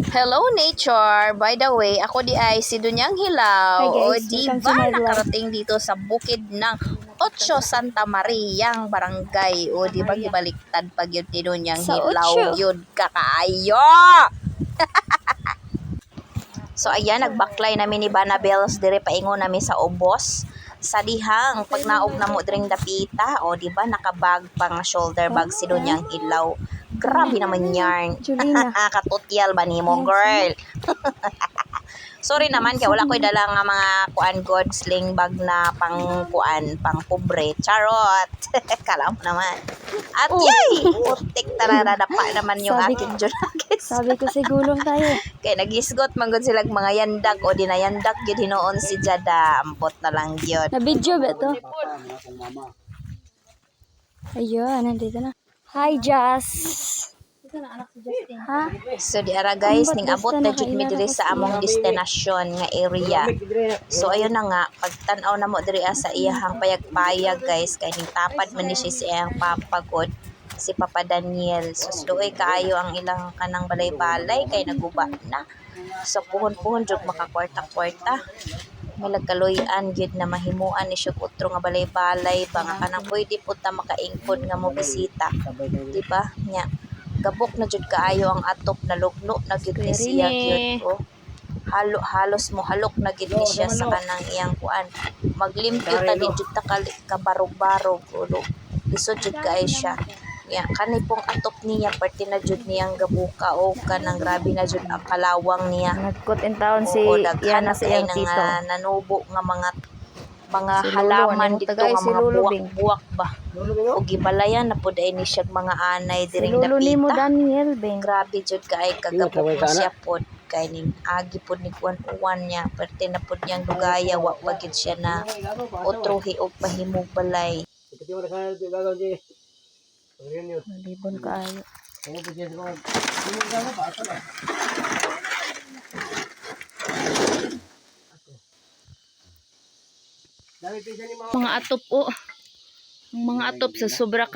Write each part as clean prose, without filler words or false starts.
Hello nature! By the way, ako di ay si Dunyang Hilaw. Hi guys, O di welcome to ba my vlog. nakarating dito sa bukid ng Ocho Santa Mariang Barangay. O di ba gibaliktad pag yun ni Dunyang Sa Hilaw Ocho. yun kakaayo! So ayan, nagbaklay namin ni Banabels dire paingon namin sa ubos. Sa dihang pag naog na mo dring dapita, o di ba nakabag pang shoulder bag si Dunyang Hilaw. Grabe naman yarn. Julina. Katutyal ba nimo, girl? Sorry naman kaya wala ko'y dala nga mga kuan god sling bag na pang kuan, pang pobre. Charot. Kala mo naman. At yay! Putik taradapa naman yung aking junakis. Sabi ko sigulong tayo. Kaya nagisgot man gud sila mga yandak o dinayandak gyud hinoon si Jada. Ampot na lang gyud. Na video ba to? Ayun, nandito na. Hi, Jazz. Ha? So di ara guys, ning abot na jud mi diri sa among destinasyon nga area. So ayun na nga, pagtan-aw na mo diri sa iyahang payag-payag guys, kay ning tapad man ni siya sa iyang papagod si Papa Daniel. So sloy kaayo ang ilang kanang balay-balay kay naguba na. So puhon-puhon jud makakwarta-kwarta. Malagkaloyan gyud na mahimuan ni siya utro nga balay-balay ba nga kanang pwede pud ta makaingkod nga mo bisita. Di ba? Nya gabok na jud kaayo ang atop na lugno na gyud ni siya gyud oh. Halos mo halok na gyud ni siya sa kanang iyang kuan. Maglimpyo ta din jud ta kabarog-barog ulo. Lisod jud kaayo siya. Ya, kanay pong atop niya parte na jud niyang gabuka o kanang grabe na jud ang kalawang niya. Nagkot in town si Yana Yana sa iyang tito. nanubo nga mga Si Lolo, halaman ano dito tagay, nga si mga Lolo, Bing. buwak-buwak ba. O gibalayan na pud ay ni siya mga anay Si diring Lolo ni mo dapita. Daniel, Beng. Grabe jud kay kagabok mo siya pod kay ning agi pod ni kuan niya parte na pod niyang dugaya wa gid siya na utrohi og pahimog balay. Malibon kaayo. Mga atop o. Ang mga atop sa sobra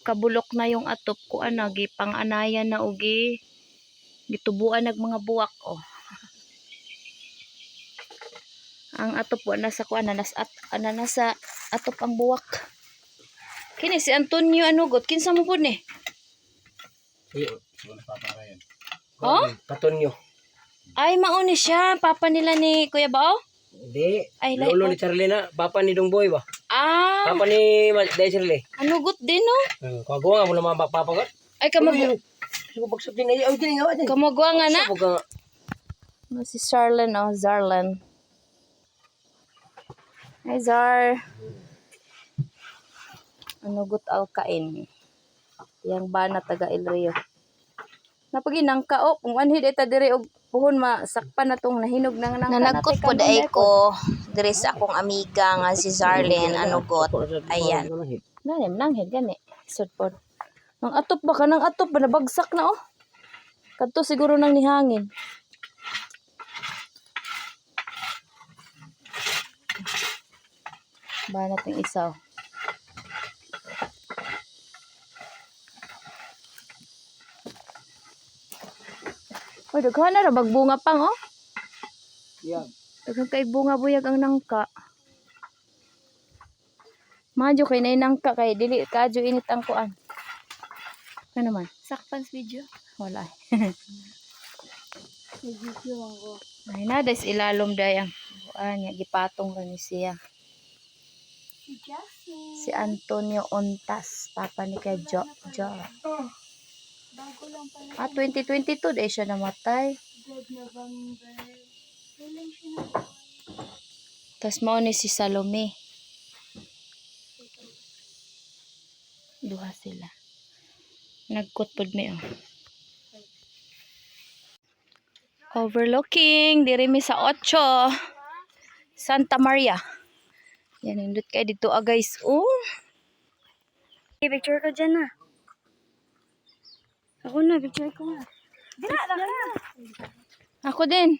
kabulok na yung atop ko gipang-anayan na ugi gitubuan nag mga buwak o. Ang atop wa na sa kuan nasa atop ang buwak. Kini si Antonio anugot kinsa mo pud ni? Oh? Patonyo. Ay mao ni siya papa nila ni Kuya Bao? Hindi. Ay, Lolo ni Charlie na. Papa ni Dongboy ba? Ah, Papa ni Day Charlie. anugot din no? Kagawa nga mo naman papagat. Ay kamag Sige pagsap din ay din nga din. kamagwa nga na. Sabog nga. No, si Charlen oh, Zarlan. Hi Zar. Anugot alkain. Yang bana taga El Rio. Napaginang ka kung anhid eta dire og puhon masakpan na tong nahinog nang Nanagkot pod ay ko diri sa akong amiga nga si Zarlene anugot. Ayan. Nanim nanghid gani. Sud pod. Nang atop ba kanang atop ba nabagsak na oh. Kadto siguro nang nihangin. Ba nating isaw. Oy, daghan na ra magbunga pang oh. Yan. Daghan kay bunga buyag ang nangka. Madyo kay nay nangka kay dili kadyo init ang kuan. Ano naman? Sakpans video. Wala. Video lang ko. Ay na des ilalom dayang. Kuan nya gipatong ra ni siya. Si Antonio Ontas, papa ni kay Jo. Bago lang pala. 2022 day siya namatay. Tas mao ni si Salome. Duha sila. Nagkot pod mi oh. Overlooking diri mi sa Ocho Santa Maria. Yan indot kay dito guys. Oh. Picture ko dyan na. Ako na, picture ko na. Ako din.